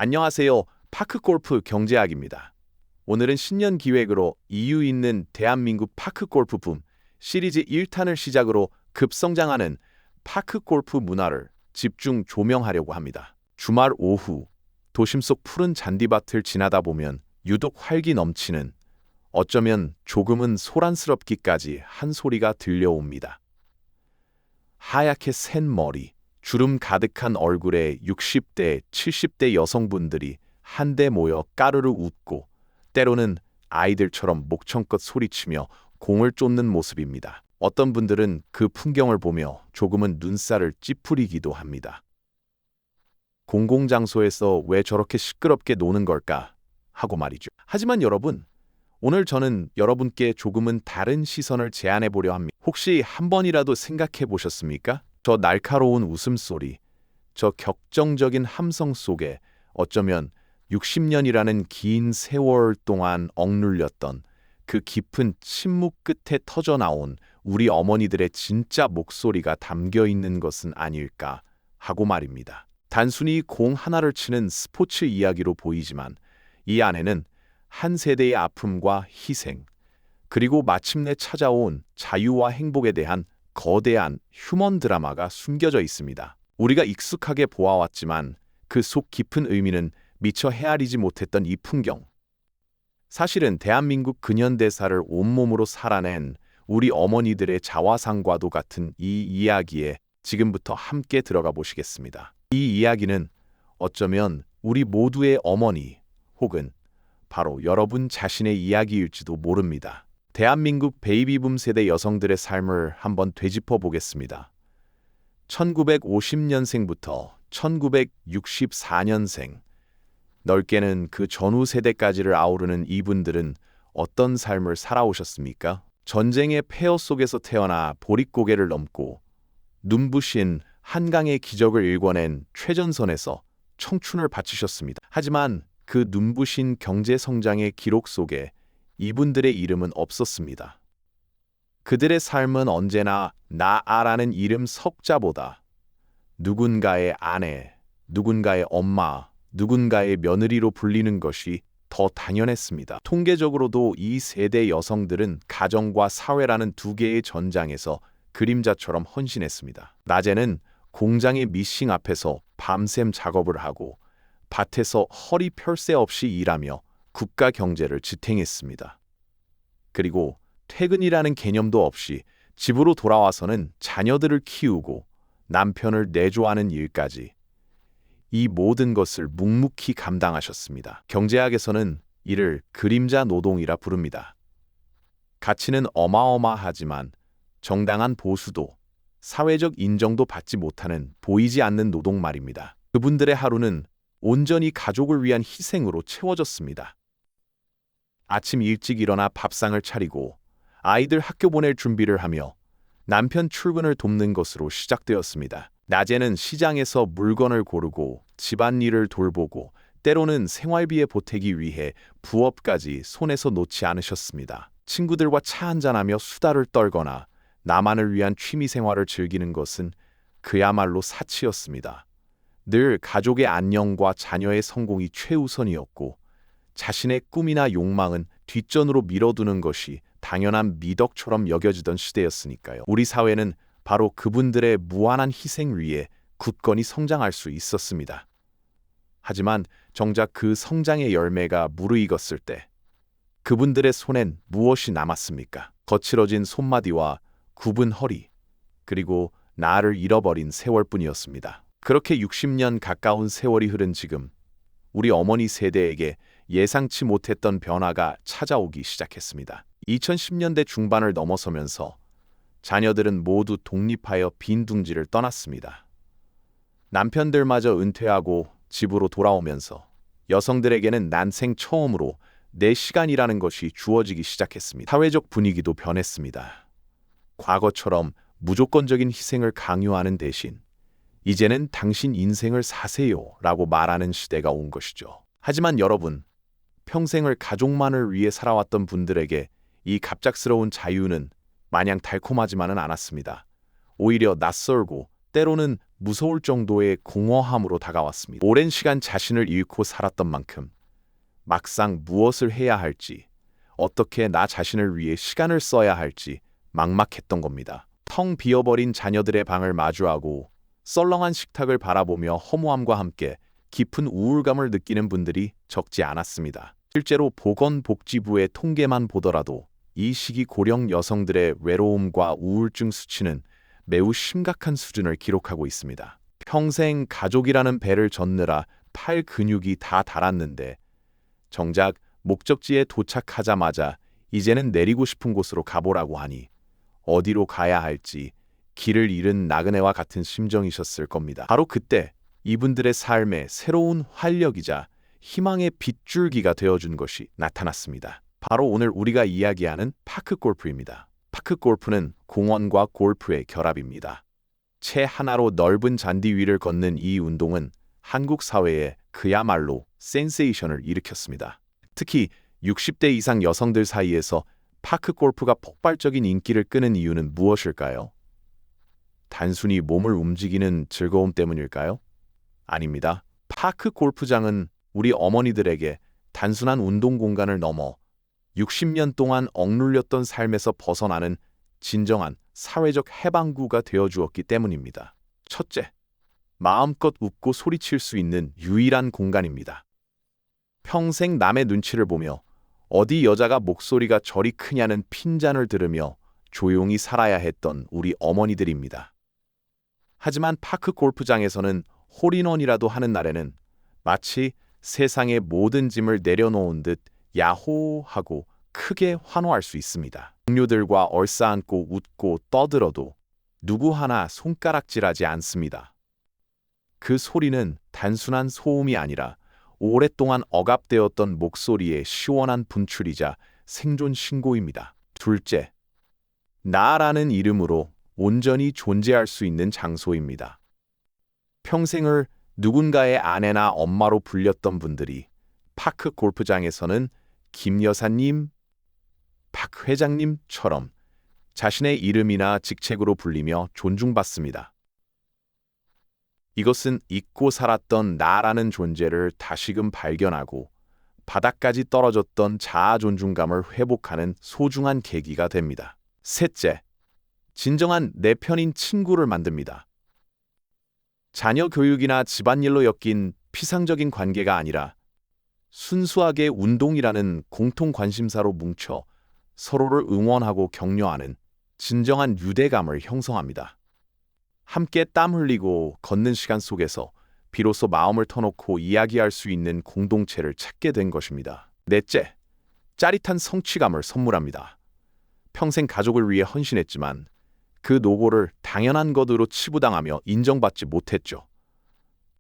안녕하세요. 파크골프 경제학입니다. 오늘은 신년 기획으로 이유 있는 대한민국 파크골프 붐 시리즈 1탄을 시작으로 급성장하는 파크골프 문화를 집중 조명하려고 합니다. 주말 오후 도심 속 푸른 잔디밭을 지나다 보면 유독 활기 넘치는, 어쩌면 조금은 소란스럽기까지 한 소리가 들려옵니다. 하얗게 센 머리, 주름 가득한 얼굴에 60대, 70대 여성분들이 한데 모여 까르르 웃고 때로는 아이들처럼 목청껏 소리치며 공을 쫓는 모습입니다. 어떤 분들은 그 풍경을 보며 조금은 눈살을 찌푸리기도 합니다. 공공장소에서 왜 저렇게 시끄럽게 노는 걸까 하고 말이죠. 하지만 여러분, 오늘 저는 여러분께 조금은 다른 시선을 제안해 보려 합니다. 혹시 한 번이라도 생각해 보셨습니까? 저 날카로운 웃음소리, 저 격정적인 함성 속에 어쩌면 60년이라는 긴 세월 동안 억눌렸던 그 깊은 침묵 끝에 터져나온 우리 어머니들의 진짜 목소리가 담겨 있는 것은 아닐까 하고 말입니다. 단순히 공 하나를 치는 스포츠 이야기로 보이지만 이 안에는 한 세대의 아픔과 희생, 그리고 마침내 찾아온 자유와 행복에 대한 거대한 휴먼 드라마가 숨겨져 있습니다. 우리가 익숙하게 보아왔지만 그 속 깊은 의미는 미처 헤아리지 못했던 이 풍경. 사실은 대한민국 근현대사를 온몸으로 살아낸 우리 어머니들의 자화상과도 같은 이 이야기에 지금부터 함께 들어가 보시겠습니다. 이 이야기는 어쩌면 우리 모두의 어머니 혹은 바로 여러분 자신의 이야기일지도 모릅니다. 대한민국 베이비붐 세대 여성들의 삶을 한번 되짚어 보겠습니다. 1950년생부터 1964년생, 넓게는 그 전후 세대까지를 아우르는 이분들은 어떤 삶을 살아오셨습니까? 전쟁의 폐허 속에서 태어나 보릿고개를 넘고 눈부신 한강의 기적을 일궈낸 최전선에서 청춘을 바치셨습니다. 하지만 그 눈부신 경제성장의 기록 속에 이분들의 이름은 없었습니다. 그들의 삶은 언제나 나아라는 이름 석자보다 누군가의 아내, 누군가의 엄마, 누군가의 며느리로 불리는 것이 더 당연했습니다. 통계적으로도 이 세대 여성들은 가정과 사회라는 두 개의 전장에서 그림자처럼 헌신했습니다. 낮에는 공장의 미싱 앞에서 밤샘 작업을 하고 밭에서 허리 펼 새 없이 일하며 국가 경제를 지탱했습니다. 그리고 퇴근이라는 개념도 없이 집으로 돌아와서는 자녀들을 키우고 남편을 내조하는 일까지, 이 모든 것을 묵묵히 감당하셨습니다. 경제학에서는 이를 그림자 노동이라 부릅니다. 가치는 어마어마하지만 정당한 보수도 사회적 인정도 받지 못하는 보이지 않는 노동 말입니다. 그분들의 하루는 온전히 가족을 위한 희생으로 채워졌습니다. 아침 일찍 일어나 밥상을 차리고 아이들 학교 보낼 준비를 하며 남편 출근을 돕는 것으로 시작되었습니다. 낮에는 시장에서 물건을 고르고 집안일을 돌보고 때로는 생활비에 보태기 위해 부업까지 손에서 놓지 않으셨습니다. 친구들과 차 한잔하며 수다를 떨거나 나만을 위한 취미생활을 즐기는 것은 그야말로 사치였습니다. 늘 가족의 안녕과 자녀의 성공이 최우선이었고 자신의 꿈이나 욕망은 뒷전으로 밀어두는 것이 당연한 미덕처럼 여겨지던 시대였으니까요. 우리 사회는 바로 그분들의 무한한 희생 위에 굳건히 성장할 수 있었습니다. 하지만 정작 그 성장의 열매가 무르익었을 때 그분들의 손엔 무엇이 남았습니까? 거칠어진 손마디와 굽은 허리, 그리고 나를 잃어버린 세월뿐이었습니다. 그렇게 60년 가까운 세월이 흐른 지금 우리 어머니 세대에게 예상치 못했던 변화가 찾아오기 시작했습니다. 2010년대 중반을 넘어서면서 자녀들은 모두 독립하여 빈 둥지를 떠났습니다. 남편들마저 은퇴하고 집으로 돌아오면서 여성들에게는 난생 처음으로 내 시간이라는 것이 주어지기 시작했습니다. 사회적 분위기도 변했습니다. 과거처럼 무조건적인 희생을 강요하는 대신 이제는 당신 인생을 사세요 라고 말하는 시대가 온 것이죠. 하지만 여러분, 평생을 가족만을 위해 살아왔던 분들에게 이 갑작스러운 자유는 마냥 달콤하지만은 않았습니다. 오히려 낯설고 때로는 무서울 정도의 공허함으로 다가왔습니다. 오랜 시간 자신을 잃고 살았던 만큼 막상 무엇을 해야 할지, 어떻게 나 자신을 위해 시간을 써야 할지 막막했던 겁니다. 텅 비어버린 자녀들의 방을 마주하고 썰렁한 식탁을 바라보며 허무함과 함께 깊은 우울감을 느끼는 분들이 적지 않았습니다. 실제로 보건복지부의 통계만 보더라도 이 시기 고령 여성들의 외로움과 우울증 수치는 매우 심각한 수준을 기록하고 있습니다. 평생 가족이라는 배를 젓느라 팔 근육이 다 닳았는데 정작 목적지에 도착하자마자 이제는 내리고 싶은 곳으로 가보라고 하니 어디로 가야 할지 길을 잃은 나그네와 같은 심정이셨을 겁니다. 바로 그때 이분들의 삶에 새로운 활력이자 희망의 빗줄기가 되어준 것이 나타났습니다. 바로 오늘 우리가 이야기하는 파크 골프입니다. 파크 골프는 공원과 골프의 결합입니다. 채 하나로 넓은 잔디 위를 걷는 이 운동은 한국 사회에 그야말로 센세이션을 일으켰습니다. 특히 60대 이상 여성들 사이에서 파크 골프가 폭발적인 인기를 끄는 이유는 무엇일까요? 단순히 몸을 움직이는 즐거움 때문일까요? 아닙니다. 파크 골프장은 우리 어머니들에게 단순한 운동 공간을 넘어 60년 동안 억눌렸던 삶에서 벗어나는 진정한 사회적 해방구가 되어주었기 때문입니다. 첫째, 마음껏 웃고 소리칠 수 있는 유일한 공간입니다. 평생 남의 눈치를 보며 어디 여자가 목소리가 저리 크냐는 핀잔을 들으며 조용히 살아야 했던 우리 어머니들입니다. 하지만 파크 골프장에서는 홀인원이라도 하는 날에는 마치 세상의 모든 짐을 내려놓은 듯 야호 하고 크게 환호할 수 있습니다. 동료들과 얼싸안고 웃고 떠들어도 누구 하나 손가락질하지 않습니다. 그 소리는 단순한 소음이 아니라 오랫동안 억압되었던 목소리의 시원한 분출이자 생존 신고입니다. 둘째, 나라는 이름으로 온전히 존재할 수 있는 장소입니다. 평생을 누군가의 아내나 엄마로 불렸던 분들이 파크 골프장에서는 김 여사님, 박 회장님처럼 자신의 이름이나 직책으로 불리며 존중받습니다. 이것은 잊고 살았던 나라는 존재를 다시금 발견하고 바닥까지 떨어졌던 자아 존중감을 회복하는 소중한 계기가 됩니다. 셋째, 진정한 내 편인 친구를 만듭니다. 자녀 교육이나 집안일로 엮인 피상적인 관계가 아니라 순수하게 운동이라는 공통 관심사로 뭉쳐 서로를 응원하고 격려하는 진정한 유대감을 형성합니다. 함께 땀 흘리고 걷는 시간 속에서 비로소 마음을 터놓고 이야기할 수 있는 공동체를 찾게 된 것입니다. 넷째, 짜릿한 성취감을 선물합니다. 평생 가족을 위해 헌신했지만 그 노고를 당연한 것으로 치부당하며 인정받지 못했죠.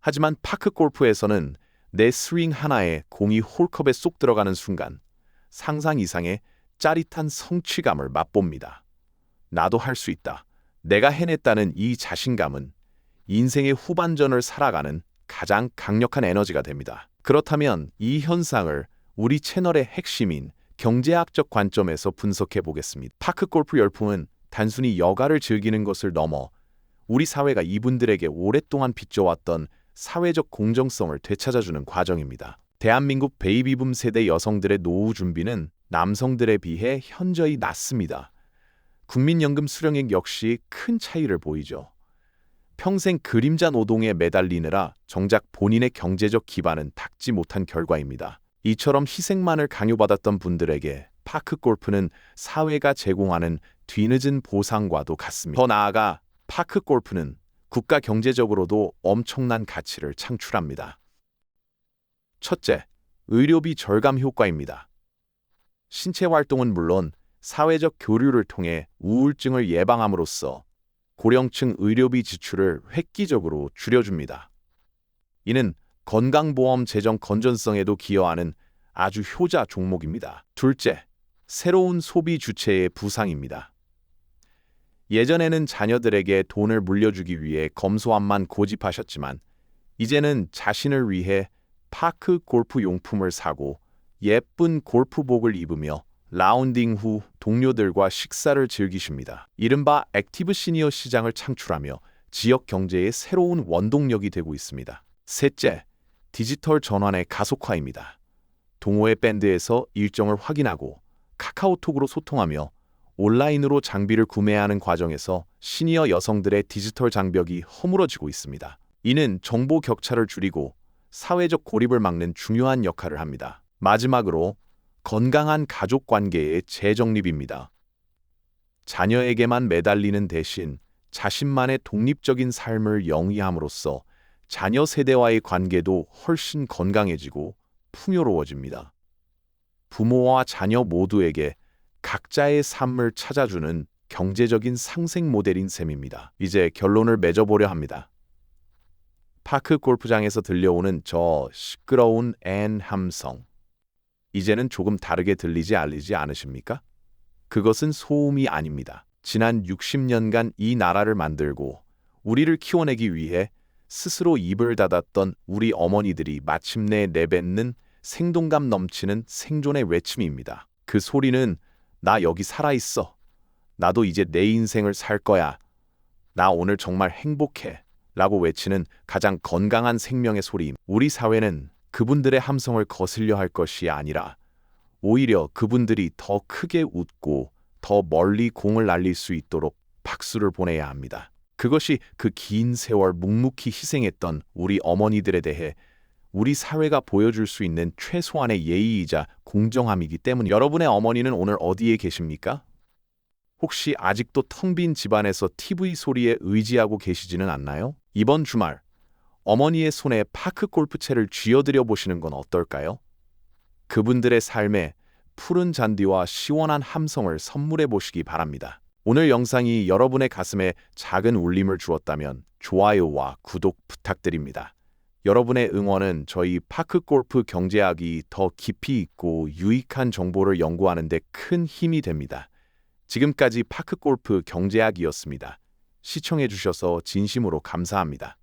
하지만 파크 골프에서는 내 스윙 하나에 공이 홀컵에 쏙 들어가는 순간 상상 이상의 짜릿한 성취감을 맛봅니다. 나도 할 수 있다. 내가 해냈다는 이 자신감은 인생의 후반전을 살아가는 가장 강력한 에너지가 됩니다. 그렇다면 이 현상을 우리 채널의 핵심인 경제학적 관점에서 분석해 보겠습니다. 파크 골프 열풍은 단순히 여가를 즐기는 것을 넘어 우리 사회가 이분들에게 오랫동안 빚져왔던 사회적 공정성을 되찾아주는 과정입니다. 대한민국 베이비붐 세대 여성들의 노후 준비는 남성들에 비해 현저히 낮습니다. 국민연금 수령액 역시 큰 차이를 보이죠. 평생 그림자 노동에 매달리느라 정작 본인의 경제적 기반은 닦지 못한 결과입니다. 이처럼 희생만을 강요받았던 분들에게 파크 골프는 사회가 제공하는 뒤늦은 보상과도 같습니다. 더 나아가 파크 골프는 국가 경제적으로도 엄청난 가치를 창출합니다. 첫째, 의료비 절감 효과입니다. 신체 활동은 물론 사회적 교류를 통해 우울증을 예방함으로써 고령층 의료비 지출을 획기적으로 줄여줍니다. 이는 건강보험 재정 건전성에도 기여하는 아주 효자 종목입니다. 둘째, 새로운 소비 주체의 부상입니다. 예전에는 자녀들에게 돈을 물려주기 위해 검소함만 고집하셨지만 이제는 자신을 위해 파크 골프 용품을 사고 예쁜 골프복을 입으며 라운딩 후 동료들과 식사를 즐기십니다. 이른바 액티브 시니어 시장을 창출하며 지역 경제의 새로운 원동력이 되고 있습니다. 셋째, 디지털 전환의 가속화입니다. 동호회 밴드에서 일정을 확인하고 카카오톡으로 소통하며 온라인으로 장비를 구매하는 과정에서 시니어 여성들의 디지털 장벽이 허물어지고 있습니다. 이는 정보 격차를 줄이고 사회적 고립을 막는 중요한 역할을 합니다. 마지막으로 건강한 가족 관계의 재정립입니다. 자녀에게만 매달리는 대신 자신만의 독립적인 삶을 영위함으로써 자녀 세대와의 관계도 훨씬 건강해지고 풍요로워집니다. 부모와 자녀 모두에게 각자의 삶을 찾아주는 경제적인 상생 모델인 셈입니다. 이제 결론을 맺어보려 합니다. 파크 골프장에서 들려오는 저 시끄러운 앤 함성. 이제는 조금 다르게 들리지 않으십니까? 그것은 소음이 아닙니다. 지난 60년간 이 나라를 만들고 우리를 키워내기 위해 스스로 입을 닫았던 우리 어머니들이 마침내 내뱉는 생동감 넘치는 생존의 외침입니다. 그 소리는 나 여기 살아있어. 나도 이제 내 인생을 살 거야. 나 오늘 정말 행복해. 라고 외치는 가장 건강한 생명의 소리임. 우리 사회는 그분들의 함성을 거슬려 할 것이 아니라 오히려 그분들이 더 크게 웃고 더 멀리 공을 날릴 수 있도록 박수를 보내야 합니다. 그것이 그 긴 세월 묵묵히 희생했던 우리 어머니들에 대해 우리 사회가 보여줄 수 있는 최소한의 예의이자 공정함이기 때문에 여러분의 어머니는 오늘 어디에 계십니까? 혹시 아직도 텅 빈 집안에서 TV 소리에 의지하고 계시지는 않나요? 이번 주말 어머니의 손에 파크 골프채를 쥐어들여 보시는 건 어떨까요? 그분들의 삶에 푸른 잔디와 시원한 함성을 선물해 보시기 바랍니다. 오늘 영상이 여러분의 가슴에 작은 울림을 주었다면 좋아요와 구독 부탁드립니다. 여러분의 응원은 저희 파크 골프 경제학이 더 깊이 있고 유익한 정보를 연구하는 데 큰 힘이 됩니다. 지금까지 파크 골프 경제학이었습니다. 시청해 주셔서 진심으로 감사합니다.